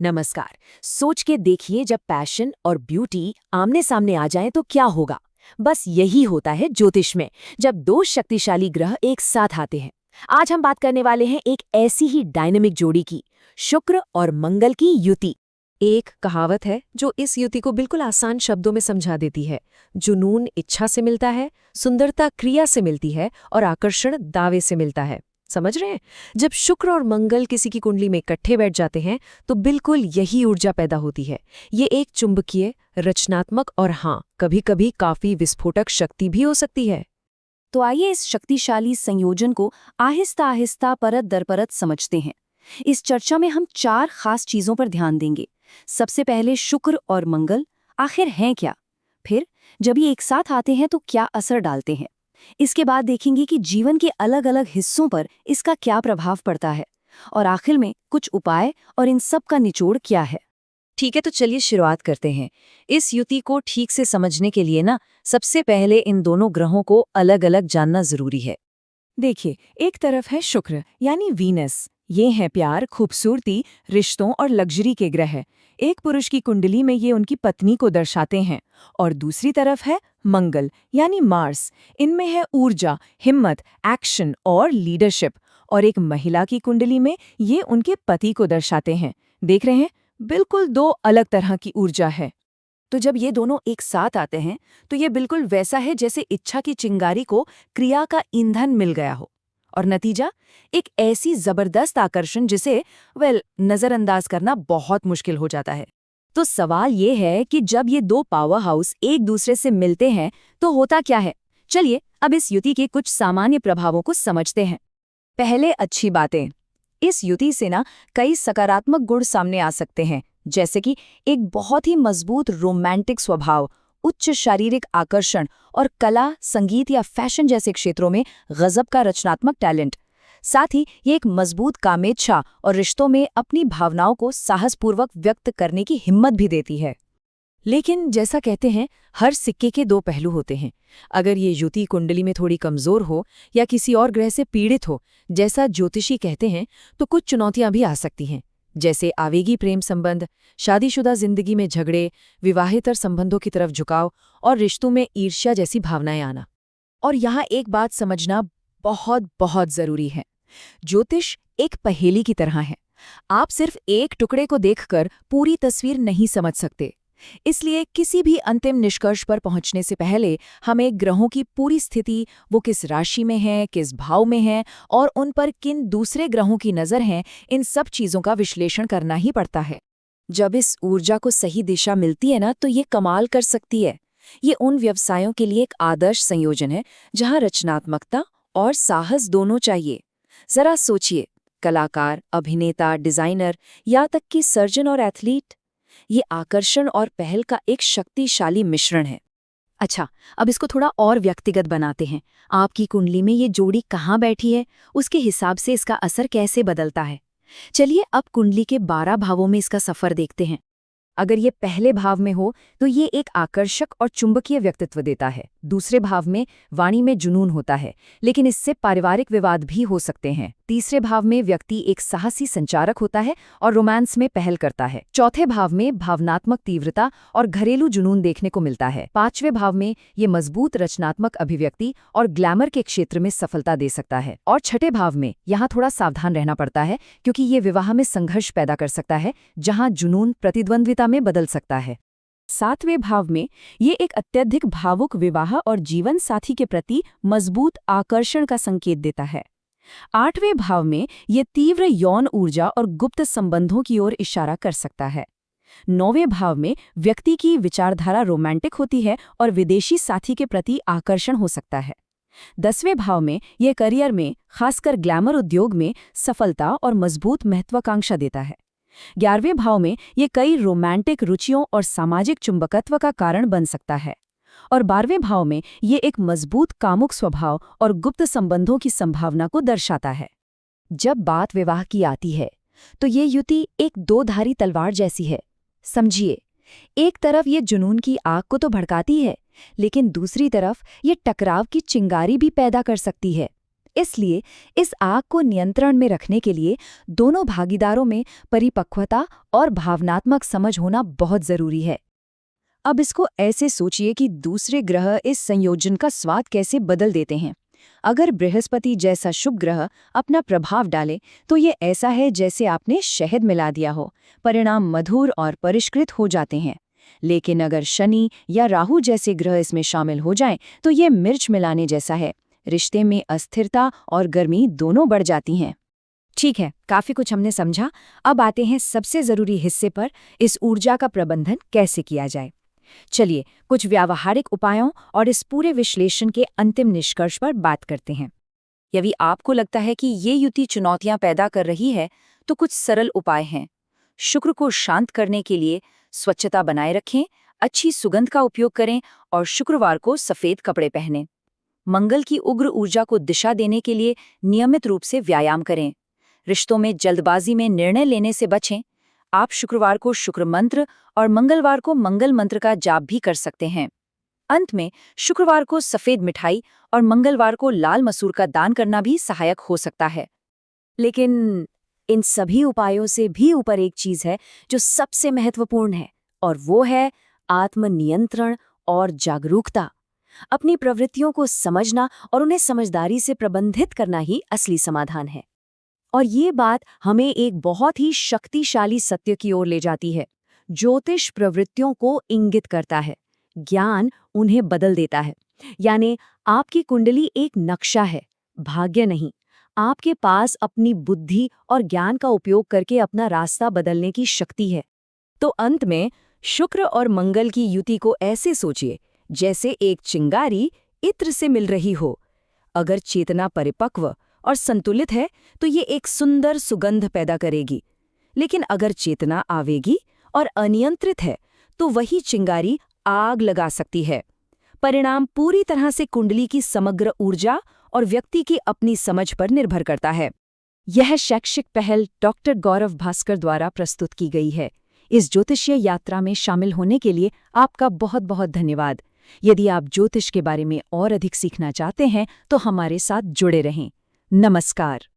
नमस्कार। सोच के देखिए, जब पैशन और ब्यूटी आमने सामने आ जाएं तो क्या होगा। बस यही होता है ज्योतिष में, जब दो शक्तिशाली ग्रह एक साथ आते हैं। आज हम बात करने वाले हैं एक ऐसी ही डायनेमिक जोड़ी की, शुक्र और मंगल की युति। एक कहावत है जो इस युति को बिल्कुल आसान शब्दों में समझा देती है। जुनून इच्छा से मिलता है, सुंदरता क्रिया से मिलती है और आकर्षण दावे से मिलता है। समझ रहे हैं? जब शुक्र और मंगल किसी की कुंडली में इकट्ठे बैठ जाते हैं तो बिल्कुल यही ऊर्जा पैदा होती है। ये एक चुंबकीय, रचनात्मक और हाँ, कभी-कभी काफी विस्फोटक शक्ति भी हो सकती है। तो आइए इस शक्तिशाली संयोजन को आहिस्ता आहिस्ता परत दर परत समझते हैं। इस चर्चा में हम 4 खास चीजों पर ध्यान देंगे। सबसे पहले शुक्र और मंगल आखिर हैं क्या? फिर जब ये एक साथ आते हैं तो क्या असर डालते हैं? इसके बाद देखेंगे कि जीवन के अलग अलग हिस्सों पर इसका क्या प्रभाव पड़ता है। और आखिर में कुछ उपाय और इन सब का निचोड़ क्या है। ठीक है, तो चलिए शुरुआत करते हैं। इस युति को ठीक से समझने के लिए सबसे पहले इन दोनों ग्रहों को अलग अलग जानना जरूरी है। देखिए, एक तरफ है शुक्र यानी वीनस। ये हैं प्यार, खूबसूरती, रिश्तों और लग्जरी के ग्रह। एक पुरुष की कुंडली में ये उनकी पत्नी को दर्शाते हैं। और दूसरी तरफ है मंगल यानी मार्स। इनमें है ऊर्जा, हिम्मत, एक्शन और लीडरशिप। और एक महिला की कुंडली में ये उनके पति को दर्शाते हैं। देख रहे हैं, बिल्कुल 2 अलग तरह की ऊर्जा है। तो जब ये दोनों एक साथ आते हैं तो ये बिल्कुल वैसा है जैसे इच्छा की चिंगारी को क्रिया का ईंधन मिल गया हो। और नतीजा एक ऐसी जबरदस्त आकर्षण जिसे नजरअंदाज करना बहुत मुश्किल हो जाता है। तो सवाल ये है कि जब ये दो पावर हाउस एक दूसरे से मिलते हैं तो होता क्या है। चलिए अब इस युति के कुछ सामान्य प्रभावों को समझते हैं। पहले अच्छी बातें। इस युति से कई सकारात्मक गुण सामने आ सकते हैं, जैसे कि एक बहुत ही मजबूत रोमांटिक स्वभाव, उच्च शारीरिक आकर्षण और कला, संगीत या फैशन जैसे क्षेत्रों में गजब का रचनात्मक टैलेंट। साथ ही ये एक मजबूत कामेच्छा और रिश्तों में अपनी भावनाओं को साहसपूर्वक व्यक्त करने की हिम्मत भी देती है। लेकिन जैसा कहते हैं, हर सिक्के के 2 पहलू होते हैं। अगर ये युति कुंडली में थोड़ी कमजोर हो या किसी और ग्रह से पीड़ित हो, जैसा ज्योतिषी कहते हैं, तो कुछ चुनौतियां भी आ सकती हैं, जैसे आवेगी प्रेम संबंध, शादीशुदा जिंदगी में झगड़े, विवाहेतर संबंधों की तरफ झुकाव और रिश्तों में ईर्ष्या जैसी भावनाएं आना। और यहाँ एक बात समझना बहुत बहुत जरूरी है। ज्योतिष एक पहेली की तरह है। आप सिर्फ एक टुकड़े को देखकर पूरी तस्वीर नहीं समझ सकते। इसलिए किसी भी अंतिम निष्कर्ष पर पहुंचने से पहले हमें ग्रहों की पूरी स्थिति, वो किस राशि में है, किस भाव में है और उन पर किन दूसरे ग्रहों की नज़र है, इन सब चीज़ों का विश्लेषण करना ही पड़ता है। जब इस ऊर्जा को सही दिशा मिलती है तो ये कमाल कर सकती है। ये उन व्यवसायों के लिए एक आदर्श संयोजन है जहां रचनात्मकता और साहस दोनों चाहिए। जरा सोचिए, कलाकार, अभिनेता, डिजाइनर या तक कि सर्जन और एथलीट, ये आकर्षण और पहल का एक शक्तिशाली मिश्रण है। अच्छा, अब इसको थोड़ा और व्यक्तिगत बनाते हैं। आपकी कुंडली में ये जोड़ी कहाँ बैठी है, उसके हिसाब से इसका असर कैसे बदलता है। चलिए अब कुंडली के 12 भावों में इसका सफर देखते हैं। अगर ये पहले भाव में हो तो ये एक आकर्षक और चुंबकीय व्यक्तित्व देता है। दूसरे भाव में वाणी में जुनून होता है, लेकिन इससे पारिवारिक विवाद भी हो सकते हैं। तीसरे भाव में व्यक्ति एक साहसी संचारक होता है और रोमांस में पहल करता है। चौथे भाव में भावनात्मक तीव्रता और घरेलू जुनून देखने को मिलता है। 5वें भाव में ये मजबूत रचनात्मक अभिव्यक्ति और ग्लैमर के क्षेत्र में सफलता दे सकता है। और छठे भाव में यहाँ थोड़ा सावधान रहना पड़ता है, क्योंकि ये विवाह में संघर्ष पैदा कर सकता है, जहाँ जुनून प्रतिद्वंद्विता में बदल सकता है। 7वें भाव में ये एक अत्यधिक भावुक विवाह और जीवन साथी के प्रति मजबूत आकर्षण का संकेत देता है। 8वें भाव में ये तीव्र यौन ऊर्जा और गुप्त संबंधों की ओर इशारा कर सकता है। 9वें भाव में व्यक्ति की विचारधारा रोमांटिक होती है और विदेशी साथी के प्रति आकर्षण हो सकता है। 10वें भाव में ये करियर में, खासकर ग्लैमर उद्योग में, सफलता और मजबूत महत्वाकांक्षा देता है। 11वें भाव में ये कई रोमांटिक रुचियों और सामाजिक चुंबकत्व का कारण बन सकता है। और 12वें भाव में ये एक मजबूत कामुक स्वभाव और गुप्त संबंधों की संभावना को दर्शाता है। जब बात विवाह की आती है तो ये युति एक 2-धारी तलवार जैसी है। समझिए, एक तरफ ये जुनून की आग को तो भड़काती है, लेकिन दूसरी तरफ ये टकराव की चिंगारी भी पैदा कर सकती है। इसलिए इस आग को नियंत्रण में रखने के लिए दोनों भागीदारों में परिपक्वता और भावनात्मक समझ होना बहुत जरूरी है। अब इसको ऐसे सोचिए कि दूसरे ग्रह इस संयोजन का स्वाद कैसे बदल देते हैं। अगर बृहस्पति जैसा शुभ ग्रह अपना प्रभाव डाले तो ये ऐसा है जैसे आपने शहद मिला दिया हो, परिणाम मधुर और परिष्कृत हो जाते हैं। लेकिन अगर शनि या राहु जैसे ग्रह इसमें शामिल हो जाएं तो ये मिर्च मिलाने जैसा है, रिश्ते में अस्थिरता और गर्मी दोनों बढ़ जाती हैं। ठीक है, काफी कुछ हमने समझा। अब आते हैं सबसे जरूरी हिस्से पर, इस ऊर्जा का प्रबंधन कैसे किया जाए। चलिए कुछ व्यावहारिक उपायों और इस पूरे विश्लेषण के अंतिम निष्कर्ष पर बात करते हैं। यदि आपको लगता है कि ये युति चुनौतियां पैदा कर रही है तो कुछ सरल उपाय हैं। शुक्र को शांत करने के लिए स्वच्छता बनाए रखें, अच्छी सुगंध का उपयोग करें और शुक्रवार को सफेद कपड़े पहनें। मंगल की उग्र ऊर्जा को दिशा देने के लिए नियमित रूप से व्यायाम करें। रिश्तों में जल्दबाजी में निर्णय लेने से बचें। आप शुक्रवार को शुक्र मंत्र और मंगलवार को मंगल मंत्र का जाप भी कर सकते हैं। अंत में शुक्रवार को सफेद मिठाई और मंगलवार को लाल मसूर का दान करना भी सहायक हो सकता है। लेकिन इन सभी उपायों से भी ऊपर एक चीज है जो सबसे महत्वपूर्ण है, और वो है आत्मनियंत्रण और जागरूकता। अपनी प्रवृत्तियों को समझना और उन्हें समझदारी से प्रबंधित करना ही असली समाधान है। और ये बात हमें एक बहुत ही शक्तिशाली सत्य की ओर ले जाती है। ज्योतिष प्रवृत्तियों को इंगित करता है, ज्ञान उन्हें बदल देता है। यानी आपकी कुंडली एक नक्शा है, भाग्य नहीं। आपके पास अपनी बुद्धि और ज्ञान का उपयोग करके अपना रास्ता बदलने की शक्ति है। तो अंत में शुक्र और मंगल की युति को ऐसे सोचिए जैसे एक चिंगारी इत्र से मिल रही हो। अगर चेतना परिपक्व और संतुलित है तो ये एक सुंदर सुगंध पैदा करेगी। लेकिन अगर चेतना आवेगी और अनियंत्रित है तो वही चिंगारी आग लगा सकती है। परिणाम पूरी तरह से कुंडली की समग्र ऊर्जा और व्यक्ति की अपनी समझ पर निर्भर करता है। यह शैक्षिक पहल डॉक्टर गौरव भास्कर द्वारा प्रस्तुत की गई है। इस ज्योतिषीय यात्रा में शामिल होने के लिए आपका बहुत बहुत धन्यवाद। यदि आप ज्योतिष के बारे में और अधिक सीखना चाहते हैं तो हमारे साथ जुड़े रहें। नमस्कार।